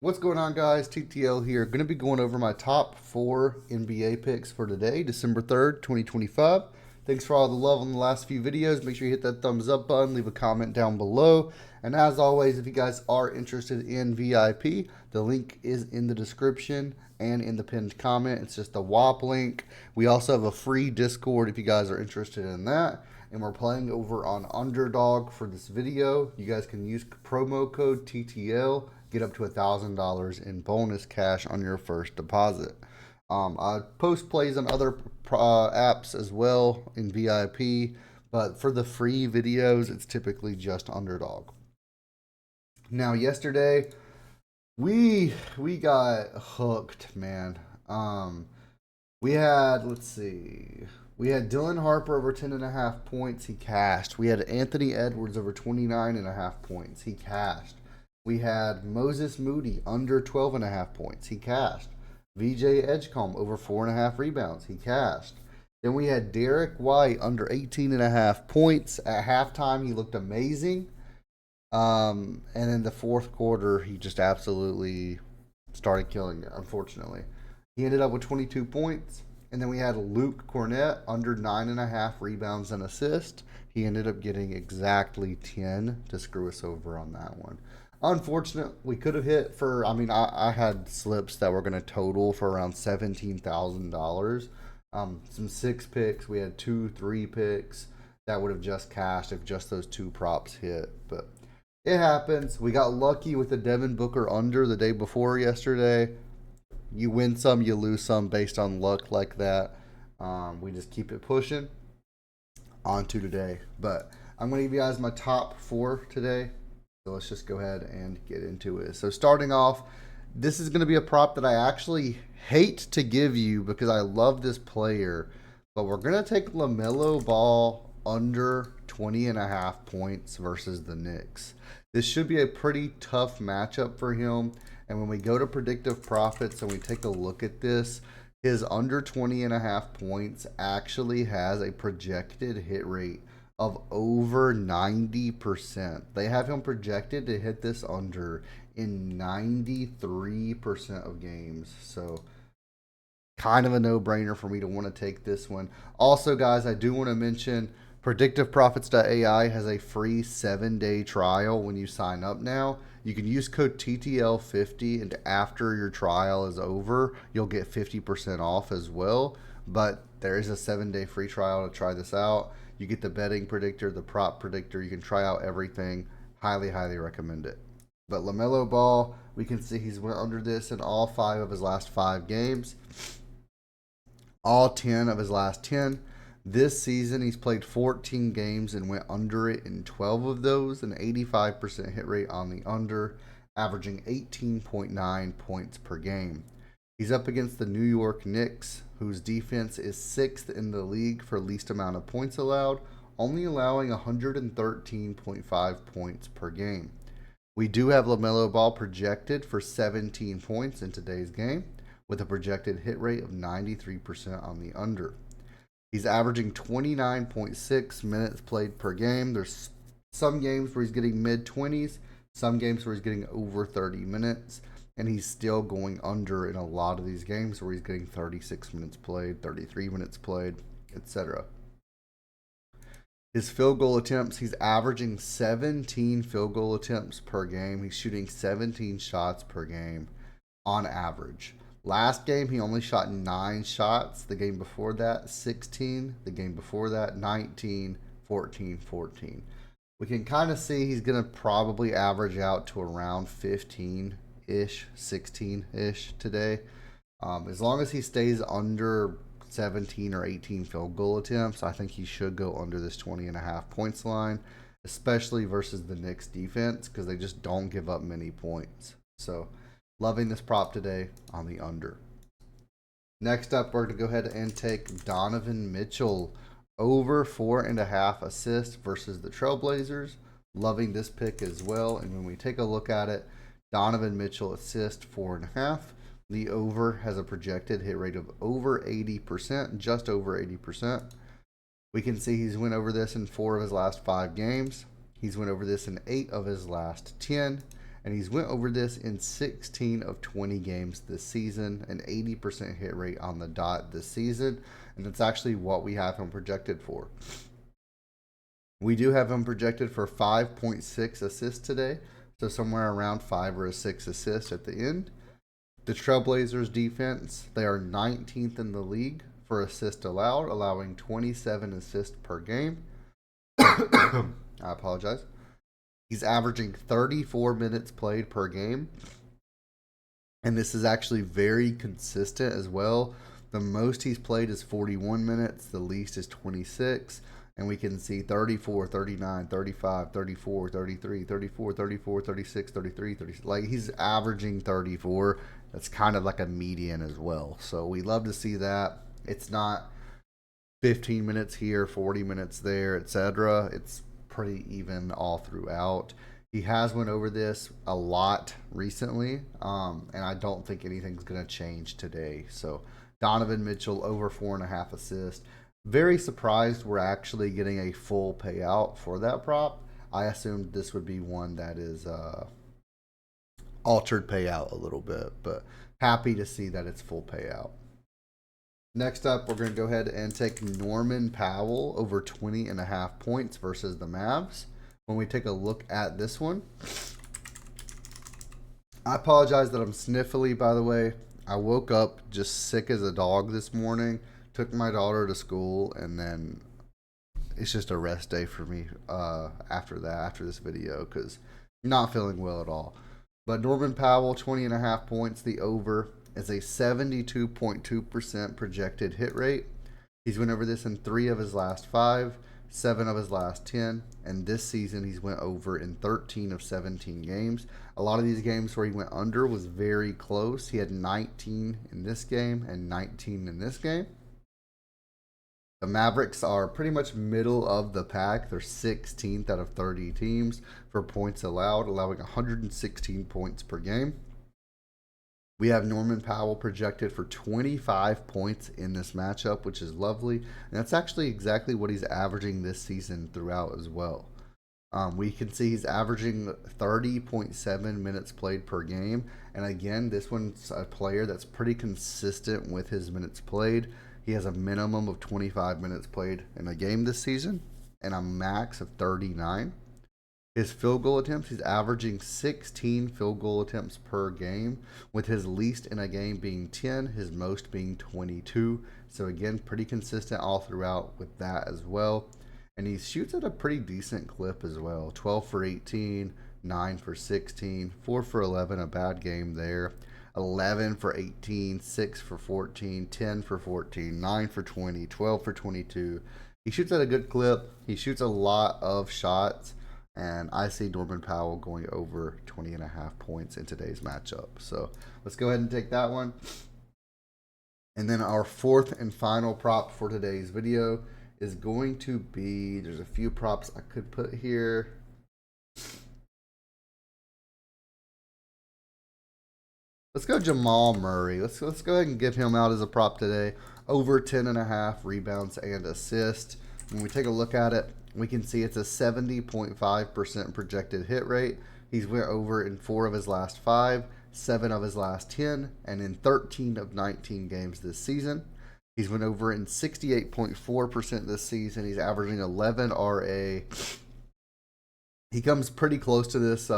What's going on, guys? TTL here. Going to be going over my top 4 NBA picks for today, December 3rd, 2025. Thanks for all the love on the last few videos. Make sure you hit that thumbs up button, leave a comment down below. And as always, if you guys are interested in VIP, the link is in the description and in the pinned comment. It's just a WAP link. We also have a free Discord if you guys are interested in that. And we're playing over on Underdog for this video. You guys can use promo code TTL, get up to $1,000 in bonus cash on your first deposit. I post plays on other apps as well in VIP, but for the free videos, it's typically just Underdog. Now, yesterday we got hooked, man. We had, let's see, we had Dylan Harper over 10.5 points. He cashed. We had Anthony Edwards over 29.5 points. He cashed. We had Moses Moody under 12.5 points. He cashed. VJ Edgecombe over 4.5 rebounds. He cashed. Then we had Derek White under 18.5 points. At halftime, he looked amazing. And in the fourth quarter, he just absolutely started killing it, unfortunately. He ended up with 22 points. And then we had Luke Cornett under 9.5 rebounds and assists. He ended up getting exactly 10 to screw us over on that one. Unfortunate, we could have hit for, I had slips that were going to total for around $17,000. Some 6 picks. We had 2, 3 picks that would have just cashed if just those 2 props hit. But it happens. We got lucky with the Devin Booker under the day before yesterday. You win some, you lose some based on luck like that. We just keep it pushing on to today. But I'm going to give you guys my top 4 today. So let's just go ahead and get into it. So starting off, this is going to be a prop that I actually hate to give you because I love this player. But we're going to take LaMelo Ball under 20.5 points versus the Knicks. This should be a pretty tough matchup for him. And when we go to predictive profits and we take a look at this, his under 20.5 points actually has a projected hit rate of over 90%. They have him projected to hit this under in 93% of games. So kind of a no-brainer for me to want to take this one. Also, guys, I do want to mention PredictiveProfits.ai has a free 7-day trial when you sign up now. You can use code TTL50, and after your trial is over, you'll get 50% off as well. But there is a 7-day free trial to try this out. You get the betting predictor, the prop predictor. You can try out everything. Highly, highly recommend it. But LaMelo Ball, we can see he's went under this in all 5 of his last 5 games. All 10 of his last 10. This season, he's played 14 games and went under it in 12 of those, an 85% hit rate on the under, averaging 18.9 points per game. He's up against the New York Knicks, whose defense is 6th in the league for least amount of points allowed, only allowing 113.5 points per game. We do have LaMelo Ball projected for 17 points in today's game, with a projected hit rate of 93% on the under. He's averaging 29.6 minutes played per game. There's some games where he's getting mid-20s, some games where he's getting over 30 minutes, and he's still going under in a lot of these games where he's getting 36 minutes played, 33 minutes played, etc. His field goal attempts, he's averaging 17 field goal attempts per game. He's shooting 17 shots per game on average. Last game, he only shot 9 shots. The game before that, 16. The game before that, 19, 14, 14. We can kind of see he's going to probably average out to around 15-ish, 16-ish today. As long as he stays under 17 or 18 field goal attempts, I think he should go under this 20.5 points line, especially versus the Knicks defense because they just don't give up many points. So loving this prop today on the under. Next up, we're going to go ahead and take Donovan Mitchell over 4.5 assists versus the Trailblazers. Loving this pick as well. And when we take a look at it, Donovan Mitchell assist 4.5. The over has a projected hit rate of over 80%, just over 80%. We can see he's went over this in 4 of his last 5 games. He's went over this in 8 of his last 10. and he's went over this in 16 of 20 games this season, an 80% hit rate on the dot this season, and that's actually what we have him projected for. We do have him projected for 5.6 assists today, so somewhere around 5 or 6 assists at the end. The Trailblazers defense, they are 19th in the league for assists allowed, allowing 27 assists per game. I apologize. He's averaging 34 minutes played per game. And this is actually very consistent as well. The most he's played is 41 minutes. The least is 26. And we can see 34, 39, 35, 34, 33, 34, 34, 36, 33, 36. Like, he's averaging 34. That's kind of like a median as well. So we love to see that. It's not 15 minutes here, 40 minutes there, etc. It's pretty even all throughout. He has went over this a lot recently, and I don't think anything's going to change today. So Donovan Mitchell over 4.5 assists. Very surprised we're actually getting a full payout for that prop. I assumed this would be one that is altered payout a little bit, but happy to see that it's full payout. Next up, we're going to go ahead and take Norman Powell over 20.5 points versus the Mavs. When we take a look at this one, I apologize that I'm sniffly, by the way. I woke up just sick as a dog this morning, took my daughter to school, and then it's just a rest day for me after this video, because I'm not feeling well at all. But Norman Powell, 20.5 points, the over is a 72.2% projected hit rate. He's went over this in 3 of his last 5, 7 of his last 10, and this season he's went over in 13 of 17 games. A lot of these games where he went under was very close. He had 19 in this game and 19 in this game. The Mavericks are pretty much middle of the pack. They're 16th out of 30 teams for points allowed, allowing 116 points per game. We have Norman Powell projected for 25 points in this matchup, which is lovely. And that's actually exactly what he's averaging this season throughout as well. We can see he's averaging 30.7 minutes played per game. And again, this one's a player that's pretty consistent with his minutes played. He has a minimum of 25 minutes played in a game this season and a max of 39. His field goal attempts, he's averaging 16 field goal attempts per game, with his least in a game being 10, his most being 22. So again, pretty consistent all throughout with that as well. And he shoots at a pretty decent clip as well. 12 for 18, 9 for 16, 4 for 11, a bad game there. 11 for 18, 6 for 14, 10 for 14, 9 for 20, 12 for 22. He shoots at a good clip. He shoots a lot of shots. And I see Norman Powell going over 20.5 points in today's matchup. So let's go ahead and take that one. And then our fourth and final prop for today's video is going to be, there's a few props I could put here. Let's go Jamal Murray. Let's go ahead and give him out as a prop today. Over 10.5 rebounds and assists. When we take a look at it, we can see it's a 70.5% projected hit rate. He's went over in 4 of his last 5, 7 of his last 10, and in 13 of 19 games this season. He's went over in 68.4% this season. He's averaging 11 RA. He comes pretty close to this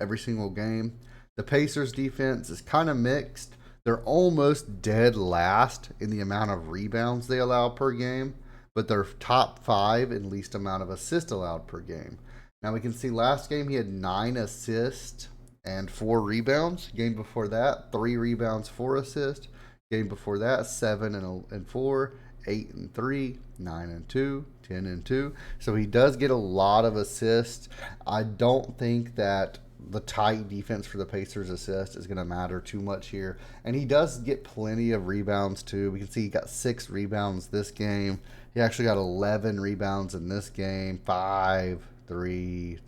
every single game. The Pacers defense is kind of mixed. They're almost dead last in the amount of rebounds they allow per game, but they're top 5 in least amount of assists allowed per game. Now we can see last game he had 9 assists and 4 rebounds. Game before that, 3 rebounds, 4 assists. Game before that, 7 and 4, 8 and 3, 9 and 2, 10 and 2. So he does get a lot of assists. I don't think that the tight defense for the Pacers assist is going to matter too much here. And he does get plenty of rebounds too. We can see he got 6 rebounds this game. He actually got 11 rebounds in this game. 5, 3,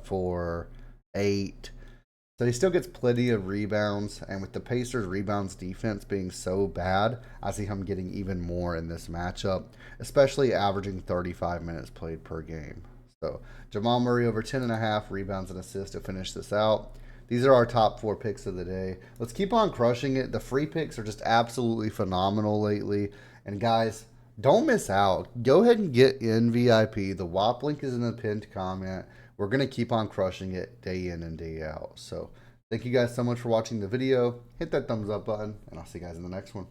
4, 8. So he still gets plenty of rebounds. And with the Pacers rebounds defense being so bad, I see him getting even more in this matchup, especially averaging 35 minutes played per game. So Jamal Murray over 10.5 rebounds and assists to finish this out. these are our top 4 picks of the day. Let's keep on crushing it. The free picks are just absolutely phenomenal lately. And guys, don't miss out. Go ahead and get in VIP. The WAP link is in the pinned comment. We're going to keep on crushing it day in and day out. So thank you guys so much for watching the video. Hit that thumbs up button, and I'll see you guys in the next one.